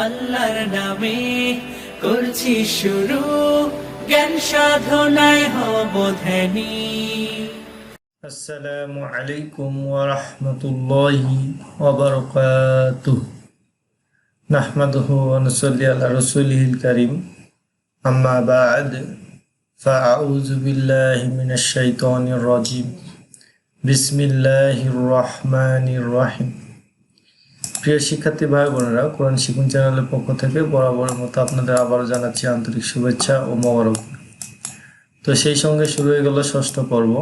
আল্লাহর নামে করছি শুরু জ্ঞান সাধনায় হব ধ্যানী। আসসালামু আলাইকুম ওয়া রাহমাতুল্লাহি ওয়া বারাকাতুহু। নাহমাদুহু ওয়া নুসাল্লি আলা রাসূলিল কারীম। আম্মা বা'দ, ফাআউযু বিল্লাহি মিনাশ শাইতানির রাজীম। বিসমিল্লাহির রহমানির রহিম। প্রিয় শিক্ষার্থী ভাই বোনেরা, কোরআন শিখুন চ্যানেলের পক্ষ থেকে বরাবরের মতো আপনাদের আবারও জানাচ্ছি আন্তরিক শুভেচ্ছা ও মোবারক। তো সেই সঙ্গে শুরু হয়ে গেল ষষ্ঠ পর্ব।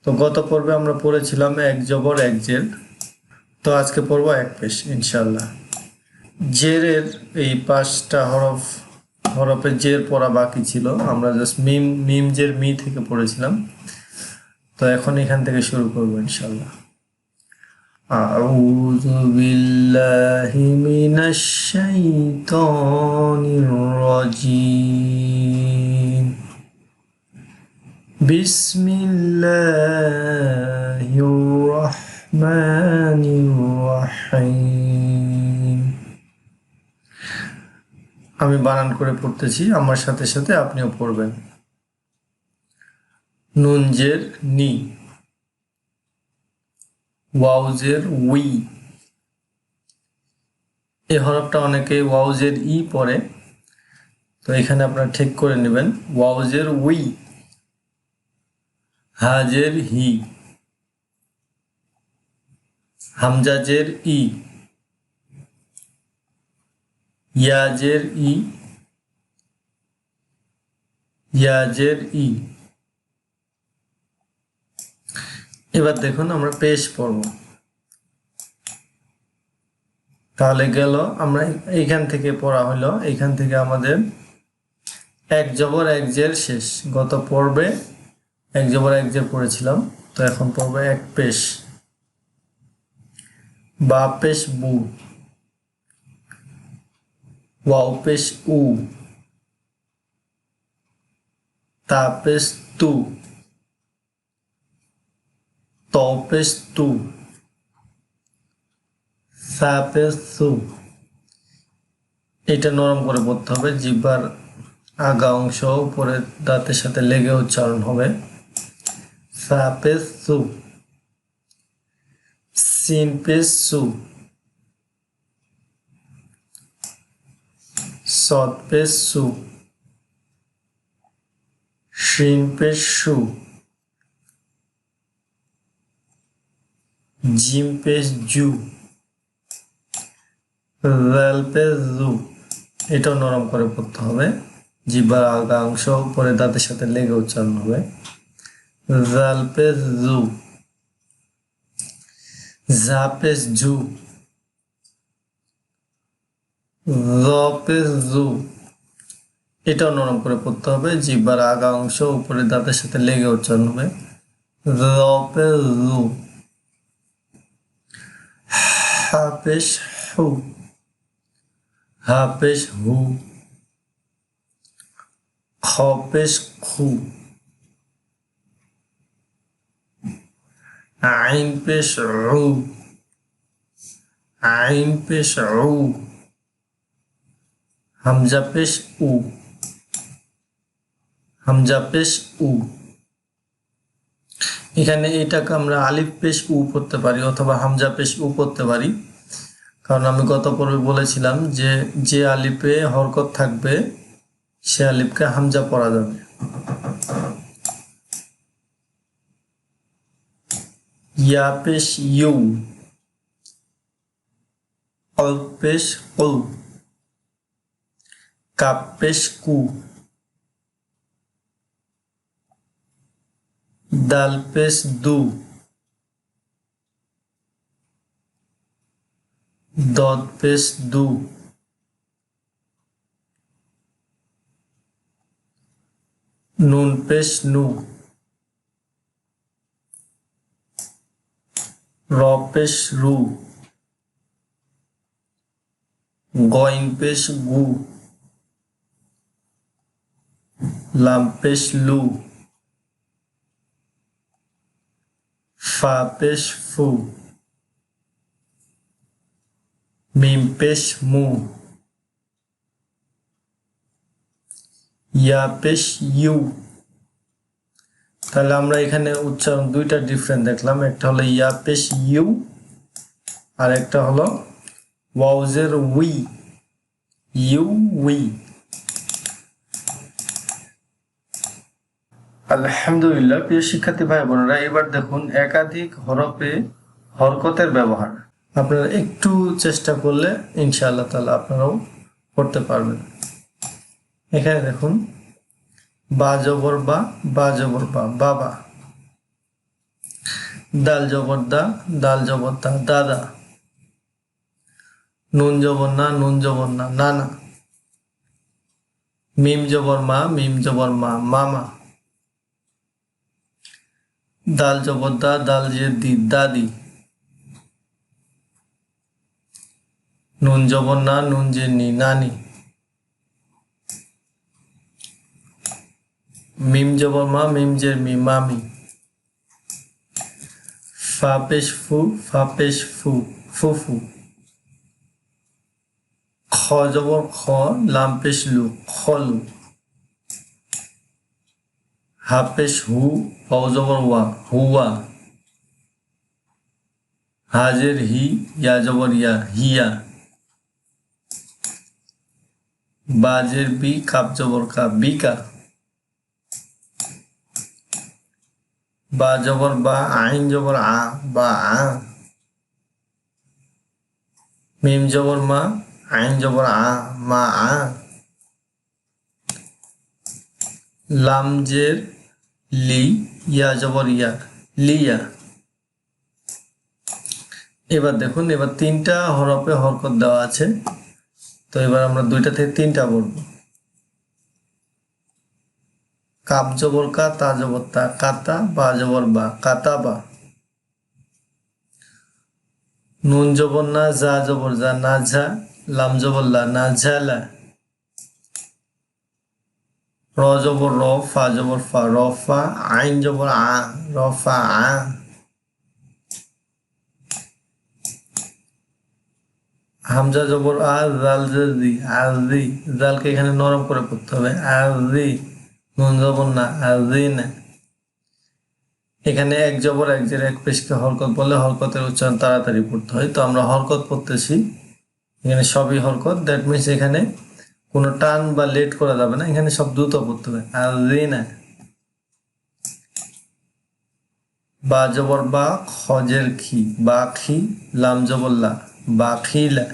তো গত পর্বে আমরা পড়েছিলাম এক জবর এক জের। তো আজকে পড়বো এক পেশ ইনশাল্লাহ। জেরের এই 5টা হরফের জের পড়া বাকি ছিল। আমরা জাস্ট মিম জের মি থেকে পড়েছিলাম। তো এখন এখান থেকে শুরু করবো ইনশাল্লাহ। আউযু বিল্লাহি মিনাশ শাইতানির রাজীম। বিসমিল্লাহির রহমানির রহিম। আমি বানান করে পড়তেছি, আমার সাথে সাথে আপনিও পড়বেন। নুন জের নি, ওয়াও জের উই। এই হরফটা অনেকে ওয়াও জের ই পড়ে, তো এখানে আপনারা ঠিক করে নেবেন। ওয়াও জের উই, হাজের হি, হামজাজের ই, ইয়াজের ই, ইয়াজের ই। এবার দেখুন আমরা পেশ পড়ব। তাহলে গেল, আমরা এইখান থেকে পড়া হলো। এইখান থেকে আমাদের এক জবর এক জের শেষ। গত পর্বে এক জবর এক জের পড়েছিলাম, তো এখন পড়বে এক পেশ। বা পেশ বু, ওয়াও পেশ উ, তা পেশ তু, ত পেশ তু, সা পেশ সু। এটা নরম করে পড়তে হবে, জিহ্বার আগা অংশ উপরে দাঁতের সাথে লেগে উচ্চারণ হবে। সা পেশ সু, সিন পেশ সু, সদ পেশ সু, শিন পেশ সু, জিম পেশ জু, জাল পেশ জু। এটাও নরম করে পড়তে হবে, জিহ্বার আগা অংশ উপরে দাঁতের সাথে লেগে উচ্চারণ হবে। জাল পেশ জু, জা পেশ জু, জ পেশ জু। এটাও নরম করে পড়তে হবে, জিহ্বার আগা অংশ উপরে দাঁতের সাথে লেগে উচ্চারণ হবে। জ পেশ জু, হা পেশ হু, হা পেশ হু, খ পেশ খু, আইন পেশ উ, আইন পেশ উ, হামজা পেশ উ, হামজা পেশ উ। এখানে এটাকে আমরা আলিফ পেশ উ পড়তে পারি অথবা হামজা পেশ উ পড়তে পারি, কারণ আমি গত পর্বে বলেছিলাম যে যে আলিফে হরকত থাকবে সে আলিফকে হামজা পড়া যাবে। ইয়া পেশ ইউ, কলব পেশ কু, কাপ পেশ কু, দাল পেশ দু, দদ পেশ দু, নুন পেশ নু, র পেশ রু, গইন পেশ গু, লাম পেশ লু, ফা পেশ ফু, মিম পেশ মু, ইয়া পেশ ইউ। তাহলে আমরা এখানে উচ্চারণ দুইটা ডিফারেন্ট দেখলাম, একটা হলো ইয়া পেশ ইউ আর একটা হলো ওয়াউজের উই, ইউ উই। আলহামদুলিল্লাহ প্রিয় শিক্ষার্থী ভাই বোনেরা, এবার দেখুন একাধিক হরফে হরকতের ব্যবহার। আপনারা একটু চেষ্টা করলে ইনশাআল্লাহ তাআলা আপনারাও করতে পারবেন। এখানে দেখুন বা জবর বা, বা জবর বা, বাবা। দাল জবর দা, দাল জবর দা, দাদা। নুন জবর না, নুন জবর না, নানা। মিম জবর মা, মিম জবর মা, মামা। দাল জবর দা, দাল জের দি, দাদি। নুন জবর না, নুন জের নি, নানি। মিম জবর মা, মিম জের মি, মামি। ফা পেশ ফু, ফা পেশ ফু, ফুফু। খ জবর খ, লাম পেশ লু, খলু। হা পেশ হু, ওয়াও জবর ওয়া, হুয়া। হাজের হি, ইয়া জবর ইয়া, হিয়া। বাজের বি, কাপ জবর কা, বিকা। বা জবর বা, আইন জবর আ, বা আ। মিম জবর মা, আইন জবর আ, মা আ। লাম জের লি, ইয়া জবর ইয়া, লিয়া। এবার দেখুন, এবার তিনটা হরফে হরকত দেওয়া আছে, তো এবার আমরা দুইটা থেকে তিনটা বলবো। কাপ জবর কা, তা জবর তা, কাতা। বা জবর বা, কাতা বা। নুন জবর না, যা জবর যা, না ঝা। লাম জবর লা, না ঝালা। র জবর র, ফা জবর ফা, রফা। আইন জবর আ, রফা আ। হামজা জবর আ, জাল জি, আজি। জালকে এখানে নরম করে পড়তে হবে, আজি। নুন জবর না, আজি না। এখানে এক জবর এক জের এক পেশকে হরকত বলে হরকতের উচ্চারণ তাড়াতাড়ি পড়তে হয়, তো আমরা হরকত পড়তেছি। এখানে সবই হরকত, দ্যাট মিনস এখানে কোনো টান বা লেট করা যাবে না, এখানে সব দ্রুত পড়তে হবে, আজি না। বা জবর বা, খজের খি, বা খি। লাম জবর লা, বা খিলা।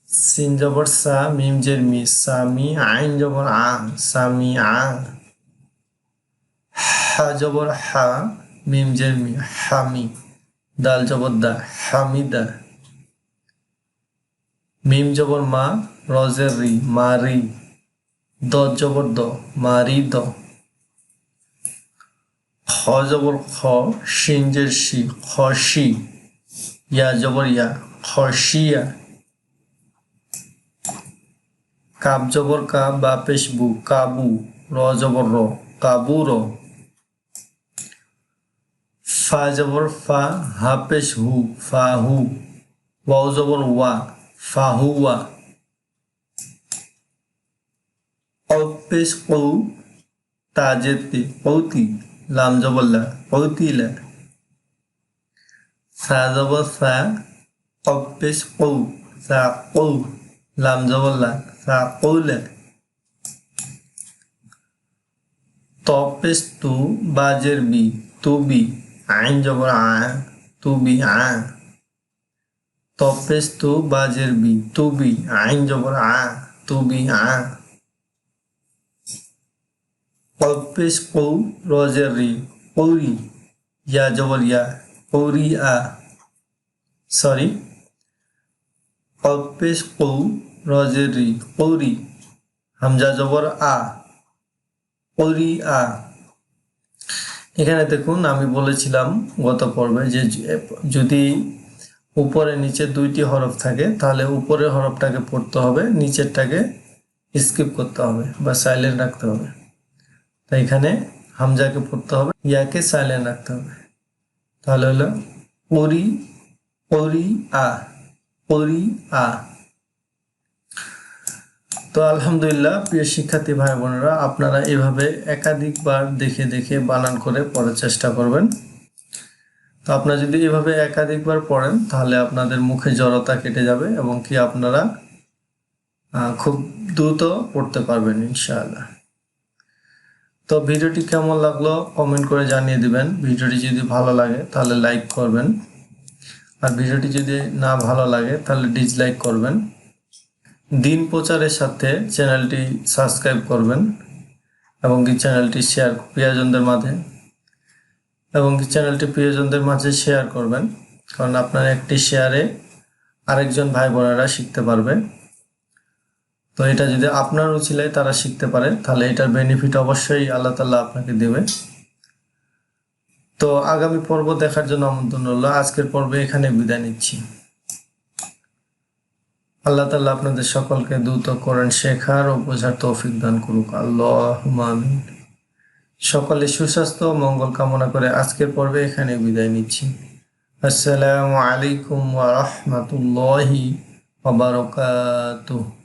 সিন জবর সা, মিম জের মি, সামি। আইন জবর আ, সামি আ। হা জবর হা, মিম জের মি, হামি। দাল জবর দা, হামিদা। মিম জবর মা, রজের রি, মারি। দ জবর দ, মারি দ। খ জবর খ, শিন জের শি, খসি। ইয়া জবর ইয়া, খসিয়া। কাব জবর কা, বা পেশ বু, কাবু। র জবর র, কাবু র। ফা জবর ফা, হা পেশ হু, ফাহু। ওয়াও জবর ওয়া, ফাহুয়া। কফ পেশ কৌ, তা জের তে, কৌতি। লাম জবর লা, কৌতিলা। সা জবর সা, কফ পেশ কৌ, সা কৌ। লাম জবর লা, সা কৌলা। ত পেশ তু, বা জের বি, তুবি। আইন জবর আ, তুবি আ। ত পেশ তু, বা জের বি, তুবি। আইন জবর আ, তুবি আ। কফ পেশ কৌ, র জের রি, কৌরি। ইয়া জবর ইয়া, কৌরি আ। সরি, কফ পেশ কৌ, র জের রি, কৌরি। হামজা জবর আ, কৌরি আ। এখানে দেখুন, আমি বলেছিলাম গত পর্বে যে যদি উপরে নিচে দুইটি হরফ থাকে তাহলে উপরের হরফটাকে পড়তে হবে, নিচেরটাকে স্কিপ করতে হবে বা সাইলেন্ট রাখতে হবে। তাই এখানে হামজাকে পড়তে হবে, ইয়াকে সাইলেন্ট রাখতে হবে। তাহলে হলো পরি, পরি আ, পরি আ। তো তো আলহামদুলিল্লাহ প্রিয় শিক্ষার্থী ভাই বোনেরা, আপনারা এভাবে একাধিকবার দেখে দেখে বানান করে পড়ার চেষ্টা করবেন। তো আপনারা যদি এভাবে একাধিকবার পড়েন তাহলে আপনাদের মুখে জড়তা কেটে যাবে এবং কি আপনারা খুব দ্রুত পড়তে পারবেন ইনশাআল্লাহ। তো ভিডিওটি কেমন লাগলো কমেন্ট করে জানিয়ে দিবেন। ভিডিওটি যদি ভালো লাগে তাহলে লাইক করবেন, আর ভিডিওটি যদি না ভালো লাগে তাহলে ডিসলাইক করবেন। দিন প্রচারের সাথে চ্যানেলটি সাবস্ক্রাইব করবেন এবং কি চ্যানেলটি শেয়ার প্রিয়জনদের মাঝে শেয়ার করবেন, কারণ আপনার একটি শেয়ারে আরেকজন ভাই বোনেরা শিখতে পারবে। তো এটা যদি আপনার উছিলায় তারা শিখতে পারে তাহলে এটার বেনিফিট অবশ্যই আল্লাহ তাআলা আপনাকে দেবে। তো আগামী পর্ব দেখার জন্য আমন্ত্রণ রইল। আজকের পর্বে এখানে বিদায় নিচ্ছি। আল্লাহ তাআলা আপনাদের সকলকে দ্রুত কোরআন শেখার ও বোঝার তৌফিক দান করুক। আল্লাহুম্মা আমিন। সকলে সুস্বাস্থ্য ও মঙ্গল কামনা করে আজকের পর্বে এখানে বিদায় নিচ্ছি। আসসালামু আলাইকুম ওয়া রাহমাতুল্লাহি ওয়া বারাকাতুহু।